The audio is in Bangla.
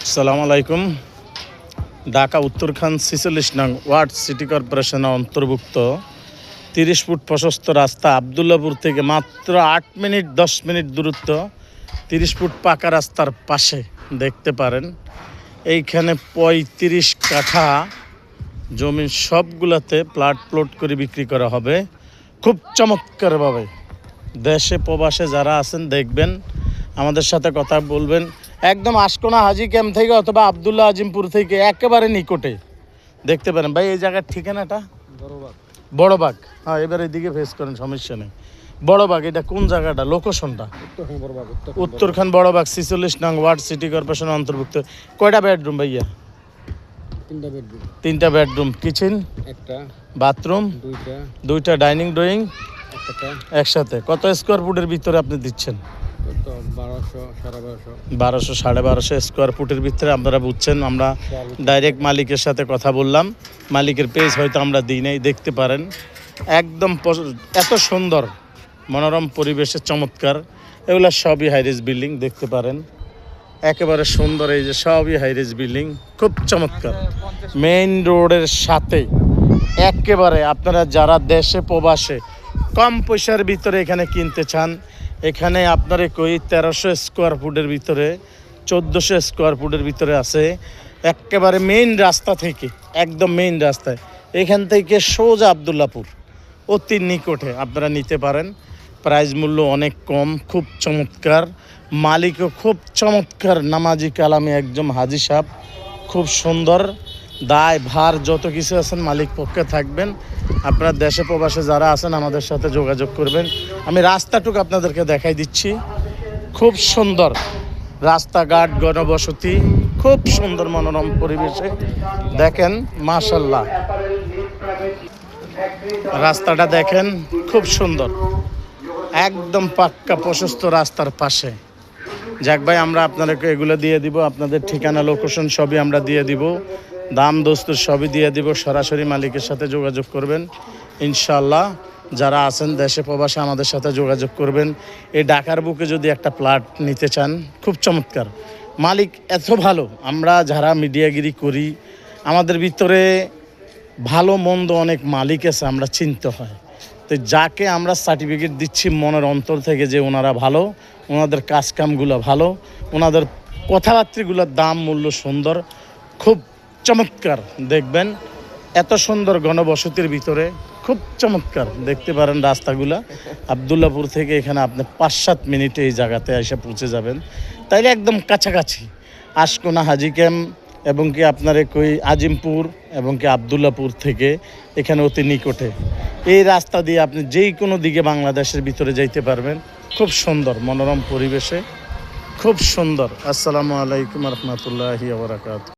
আসসালামু আলাইকুম। ঢাকা উত্তরখান ৪৬ নং ওয়ার্ড সিটি কর্পোরেশনের অন্তর্ভুক্ত ৩০ ফুট প্রশস্ত রাস্তা আবদুল্লাপুর থেকে মাত্র ৮ মিনিট ১০ মিনিট দূরত্ব ৩০ ফুট পাকা রাস্তার পাশে দেখতে পারেন। এইখানে ৩৫ কাঠা জমি সবগুলোতে প্লট করে বিক্রি করা হবে খুব চমৎকারভাবে। দেশে প্রবাসে যারা আছেন দেখবেন, আমাদের সাথে কথা বলবেন। একদম আশকোনা হাজি ক্যাম্প থেকে অথবা আবদুল্লাহ আজিমপুর থেকে একেবারে নিকটে দেখতে পারেন। ভাই এই জায়গার ঠিকানাটা বড়বাগ। হ্যাঁ, এবার এদিকে ফেস করেন, সমস্যা নেই। বড়বাগ এটা কোন জায়গাটা, লোকেশনটা? উত্তরখান বড়বাগ ৪৬ নং ওয়ার্ড সিটি কর্পোরেশনের অন্তর্ভুক্ত। কয়টা বেডরুম ভাইয়া? তিনটা বেডরুম, কিচেন একটা, বাথরুম দুইটা, ডাইনিং ড্রয়িং একসাথে। কত স্কোয়ার ফুটের ভিতরে আপনি দিচ্ছেন? ১২০০ ১২৫০ স্কোয়ার ফুটের ভিতরে। আপনারা বুঝছেন, আমরা ডাইরেক্ট মালিকের সাথে কথা বললাম। মালিকের পেজ হয়তো আমরা দিই নাই, দেখতে পারেন। একদম এত সুন্দর মনোরম পরিবেশে চমৎকার। এগুলো সবই হাইরেজ বিল্ডিং, দেখতে পারেন একেবারে সুন্দর। এই যে সবই হাইরেজ বিল্ডিং, খুব চমৎকার। মেইন রোডের সাথে একেবারে আপনারা যারা দেশে প্রবাসে কম পয়সার ভিতরে এখানে কিনতে চান, এখানে আপনারে কই ১৩০০ স্কোয়ার ফুটের ভিতরে ১৪০০ স্কোয়ার ফুটের ভিতরে আছে। একেবারে মেইন রাস্তা থেকে, একদম মেইন রাস্তায়, এখান থেকে সোজা আবদুল্লাপুর অতি নিকটে আপনারা নিতে পারেন। প্রাইস মূল্য অনেক কম, খুব চমৎকার। মালিকও খুব চমৎকার, নামাজি কালামি একজন হাজি সাহেব, খুব সুন্দর। দায় ভার যত কিছু আছেন মালিক পক্ষে থাকবেন। আপনারা দেশে প্রবাসে যারা আছেন আমাদের সাথে যোগাযোগ করবেন। আমি রাস্তাটুকু আপনাদেরকে দেখাই দিচ্ছি। খুব সুন্দর রাস্তাঘাট, গণবসতি, খুব সুন্দর মনোরম পরিবেশে দেখেন। মাশাআল্লাহ, রাস্তাটা দেখেন খুব সুন্দর, একদম পাক্কা প্রশস্ত রাস্তার পাশে। যাক ভাই, আমরা আপনাদেরকে এগুলো দিয়ে দিব, আপনাদের ঠিকানা লোকেশন সবই আমরা দিয়ে দিব, দাম দস্তুর সবই দিয়ে দিব। সরাসরি মালিকের সাথে যোগাযোগ করবেন ইনশাআল্লাহ। যারা আছেন দেশে প্রবাসে আমাদের সাথে যোগাযোগ করবেন। এই ঢাকার বুকে যদি একটা প্লট নিতে চান, খুব চমৎকার। মালিক এত ভালো, আমরা যারা মিডিয়াগিরি করি আমাদের ভিতরে ভালো মন্দ অনেক মালিক আছে, আমরা চিনতে হয়। তো যাকে আমরা সার্টিফিকেট দিচ্ছি মনের অন্তর থেকে যে ওনারা ভালো, ওনাদের কাজকামগুলো ভালো, ওনাদের কথাবার্তাগুলোর দাম মূল্য সুন্দর, খুব চমৎকার। দেখবেন এত সুন্দর ঘনবসতির ভিতরে খুব চমৎকার। দেখতে পারেন রাস্তাগুলা আবদুল্লাপুর থেকে এখানে আপনি ৫-৭ মিনিটে এই জায়গাতে এসে পৌঁছে যাবেন। তাইলে একদম কাছাকাছি আশকোনা হাজি ক্যাম্প এবং কি আপনার কই আজিমপুর এবং কি আবদুল্লাপুর থেকে এখানে অতি নিকটে। এই রাস্তা দিয়ে আপনি যেই কোনো দিকে বাংলাদেশের ভিতরে যাইতে পারবেন। খুব সুন্দর মনোরম পরিবেশে, খুব সুন্দর। আসসালামু আলাইকুম রহমতুল্লাহি ওয়া বারাকাতুহু।